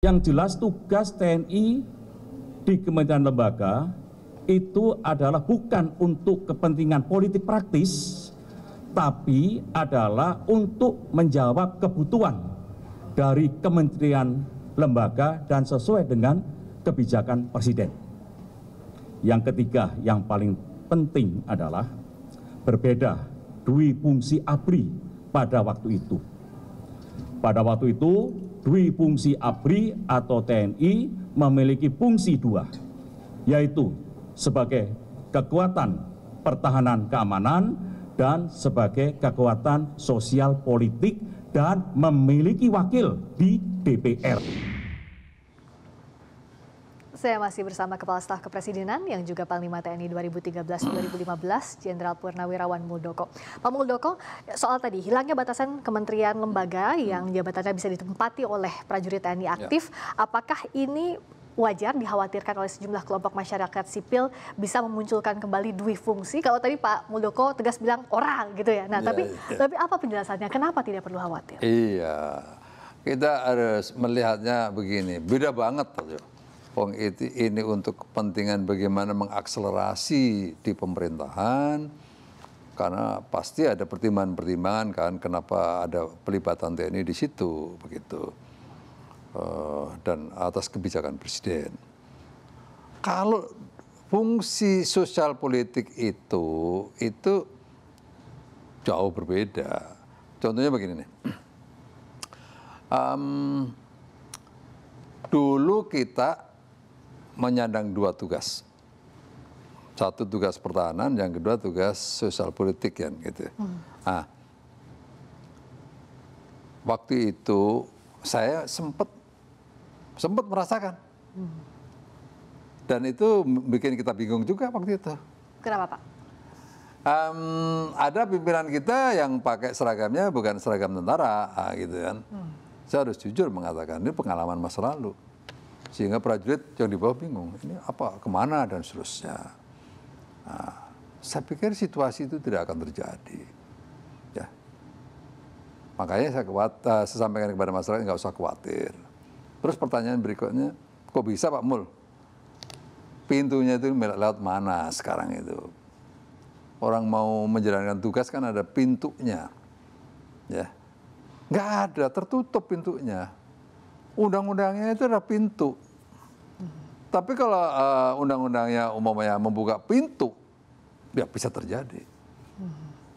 Yang jelas tugas TNI di kementerian lembaga itu adalah bukan untuk kepentingan politik praktis, tapi adalah untuk menjawab kebutuhan dari kementerian lembaga dan sesuai dengan kebijakan Presiden. Yang ketiga, yang paling penting adalah berbeda dui fungsi ABRI pada waktu itu. Pada waktu itu, dui fungsi ABRI atau TNI memiliki fungsi dua, yaitu sebagai kekuatan pertahanan keamanan dan sebagai kekuatan sosial politik dan memiliki wakil di DPR. Saya masih bersama Kepala Staf Kepresidenan yang juga Panglima TNI 2013-2015, Jenderal Purnawirawan Muldoko. Pak Muldoko, soal tadi hilangnya batasan kementerian lembaga yang jabatannya bisa ditempati oleh prajurit TNI aktif, apakah ini wajar dikhawatirkan oleh sejumlah kelompok masyarakat sipil bisa memunculkan kembali dui fungsi? Kalau tadi Pak Muldoko tegas bilang orang gitu ya. Nah, tapi apa penjelasannya? Kenapa tidak perlu khawatir? Iya, kita harus melihatnya begini, beda banget tuh. Ini untuk kepentingan bagaimana mengakselerasi di pemerintahan, karena pasti ada pertimbangan-pertimbangan kan, kenapa ada pelibatan TNI di situ, begitu, dan atas kebijakan Presiden. Kalau fungsi sosial politik itu jauh berbeda. Contohnya begini nih, dulu kita menyandang dua tugas, satu tugas pertahanan, yang kedua tugas sosial politik kan gitu. Nah, waktu itu saya sempat merasakan, dan itu bikin kita bingung juga waktu itu. Kenapa Pak? Ada pimpinan kita yang pakai seragamnya bukan seragam tentara, gitu kan. Saya harus jujur mengatakan ini pengalaman masa lalu. Sehingga prajurit yang di bawah bingung, ini apa, kemana, dan seterusnya. Nah, saya pikir situasi itu tidak akan terjadi. Ya. Makanya saya sampaikan kepada masyarakat, nggak usah khawatir. Terus pertanyaan berikutnya, kok bisa Pak Mul? Pintunya itu lewat mana sekarang itu? Orang mau menjalankan tugas kan ada pintunya. Ya. Nggak ada, tertutup pintunya. Undang-undangnya itu ada pintu. Tapi kalau undang-undangnya umumnya membuka pintu, ya bisa terjadi.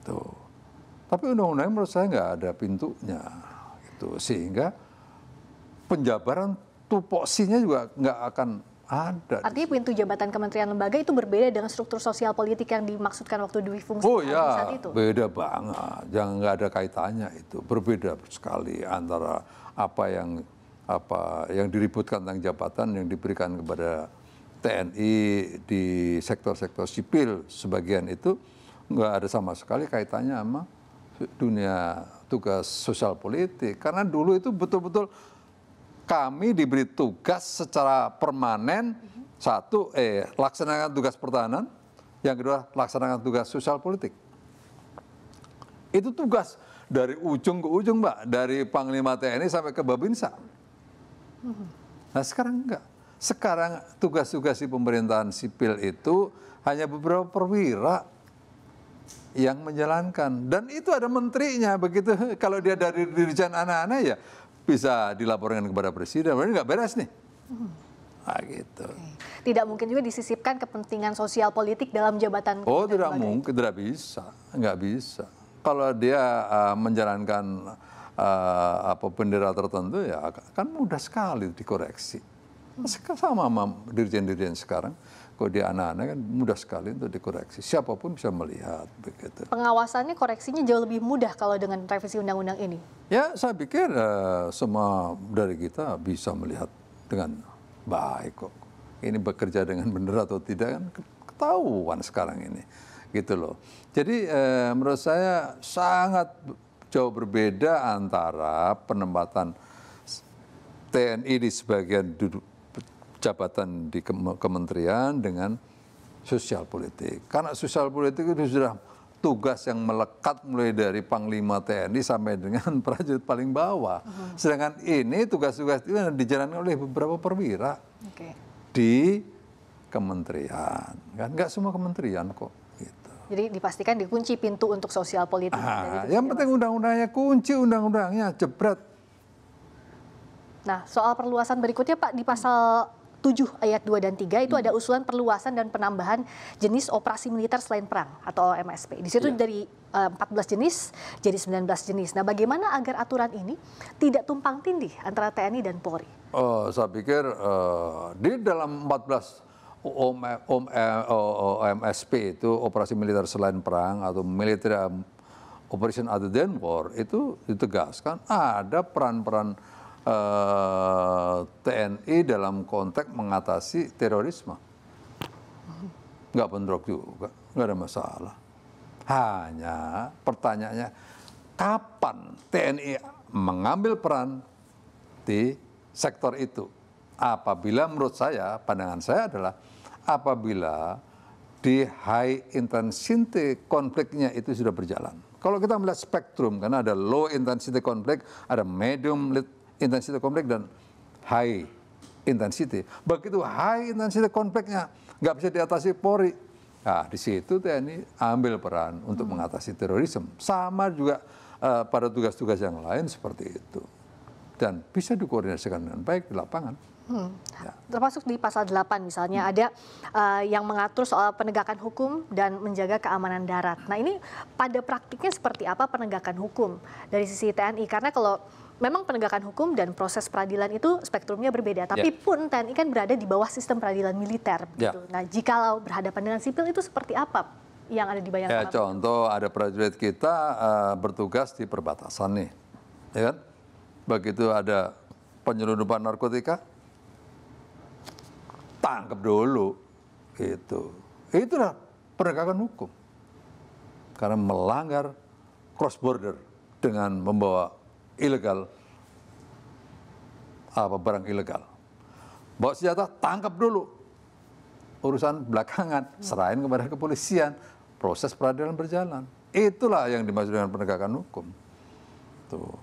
Tuh. Tapi undang-undangnya menurut saya nggak ada pintunya. Gitu. Sehingga penjabaran tupoksinya juga nggak akan ada. Artinya pintu jabatan kementerian lembaga itu berbeda dengan struktur sosial politik yang dimaksudkan waktu dui fungsi saat itu? Beda banget. Jangan, nggak ada kaitannya itu. Berbeda sekali antara apa yang diributkan tentang jabatan yang diberikan kepada TNI di sektor-sektor sipil, sebagian itu nggak ada sama sekali kaitannya sama dunia tugas sosial politik. Karena dulu itu betul-betul kami diberi tugas secara permanen, satu, laksanakan tugas pertahanan, yang kedua, laksanakan tugas sosial politik. Itu tugas dari ujung ke ujung, Mbak, dari Panglima TNI sampai ke Babinsa. Nah sekarang enggak. Sekarang tugas-tugas di pemerintahan sipil itu hanya beberapa perwira yang menjalankan. Dan itu ada menterinya, begitu. Kalau dia dari Dirjen anak-anak ya bisa dilaporkan kepada Presiden. Ini nggak beres nih. Nah, gitu. Tidak mungkin juga disisipkan kepentingan sosial politik dalam jabatan. Oh tidak mungkin, tidak bisa. Nggak bisa. Kalau dia menjalankan bendera tertentu ya kan mudah sekali dikoreksi. Sama dirjen-dirjen sekarang, kalau dia anak-anak kan mudah sekali untuk dikoreksi. Siapapun bisa melihat begitu. Pengawasannya, koreksinya jauh lebih mudah kalau dengan revisi undang-undang ini? Ya saya pikir semua dari kita bisa melihat dengan baik kok. Ini bekerja dengan benar atau tidak kan ketahuan sekarang ini. Gitu loh. Jadi menurut saya sangat jauh berbeda antara penempatan TNI di sebagian jabatan di kementerian dengan sosial politik. Karena sosial politik itu sudah tugas yang melekat mulai dari Panglima TNI sampai dengan prajurit paling bawah. Sedangkan ini tugas-tugas itu dijalankan oleh beberapa perwira di kementerian. Kan nggak semua kementerian kok. Gitu. Jadi dipastikan dikunci pintu untuk sosial politik. Yang penting undang-undangnya kunci, undang-undangnya jebret. Nah, soal perluasan berikutnya Pak, di pasal 7 ayat 2 dan 3 itu ada usulan perluasan dan penambahan jenis operasi militer selain perang atau MSP. Di situ dari 14 jenis jadi 19 jenis. Nah, bagaimana agar aturan ini tidak tumpang tindih antara TNI dan Polri? Saya pikir di dalam 14 MSP itu operasi militer selain perang atau military operation other than war itu ditegaskan ada peran-peran TNI dalam konteks mengatasi terorisme. Nggak bentrok juga, nggak ada masalah. Hanya pertanyaannya, kapan TNI mengambil peran di sektor itu? Apabila menurut saya, pandangan saya adalah apabila di high intensity konfliknya itu sudah berjalan. Kalau kita melihat spektrum, karena ada low intensity konflik, ada medium intensity konflik dan high intensity. Begitu high intensity konfliknya nggak bisa diatasi Polri, nah di situ TNI ambil peran untuk mengatasi terorisme. Sama juga pada tugas-tugas yang lain seperti itu. Dan bisa dikoordinasikan dengan baik di lapangan. Ya. Termasuk di pasal 8 misalnya ada yang mengatur soal penegakan hukum dan menjaga keamanan darat. Nah ini pada praktiknya seperti apa penegakan hukum dari sisi TNI? Karena kalau memang penegakan hukum dan proses peradilan itu spektrumnya berbeda. Tapi pun TNI kan berada di bawah sistem peradilan militer. Begitu. Nah jikalau berhadapan dengan sipil itu seperti apa yang ada di bayangan? Contoh ada prajurit kita bertugas di perbatasan nih. Ya kan? Begitu ada penyelundupan narkotika, tangkap dulu. Itulah penegakan hukum. Karena melanggar cross border dengan membawa ilegal, barang ilegal. Bawa senjata, tangkap dulu. Urusan belakangan, serahin kepada kepolisian. Proses peradilan berjalan. Itulah yang dimaksud dengan penegakan hukum.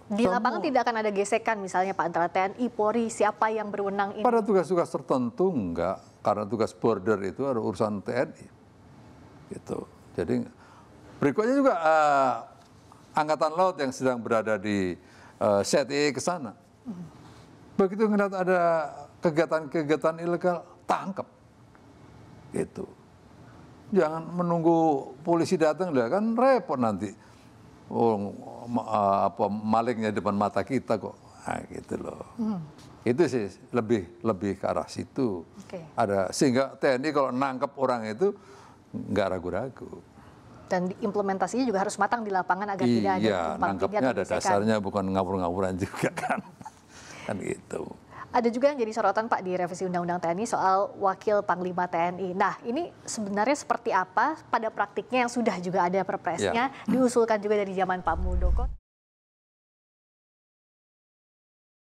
Di lapangan tidak akan ada gesekan misalnya Pak antara TNI, Polri, siapa yang berwenang ini? Pada tugas-tugas tertentu enggak, karena tugas border itu ada urusan TNI. Gitu. Jadi berikutnya juga Angkatan Laut yang sedang berada di SETI ke sana. Begitu ngeliat ada kegiatan-kegiatan ilegal, tangkap. Gitu. Jangan menunggu polisi datang, kan repot nanti. Malingnya depan mata kita kok, gitu loh. Itu sih lebih ke arah situ. Ada sehingga TNI kalau nangkep orang itu nggak ragu-ragu. Dan implementasinya juga harus matang di lapangan agar tidak ada nangkepnya ada dasarnya, bukan ngawur-ngawuran juga kan. Kan gitu. Ada juga yang jadi sorotan Pak di revisi Undang-Undang TNI soal Wakil Panglima TNI. Nah ini sebenarnya seperti apa pada praktiknya yang sudah juga ada perpresnya, diusulkan juga dari zaman Pak Muldoko.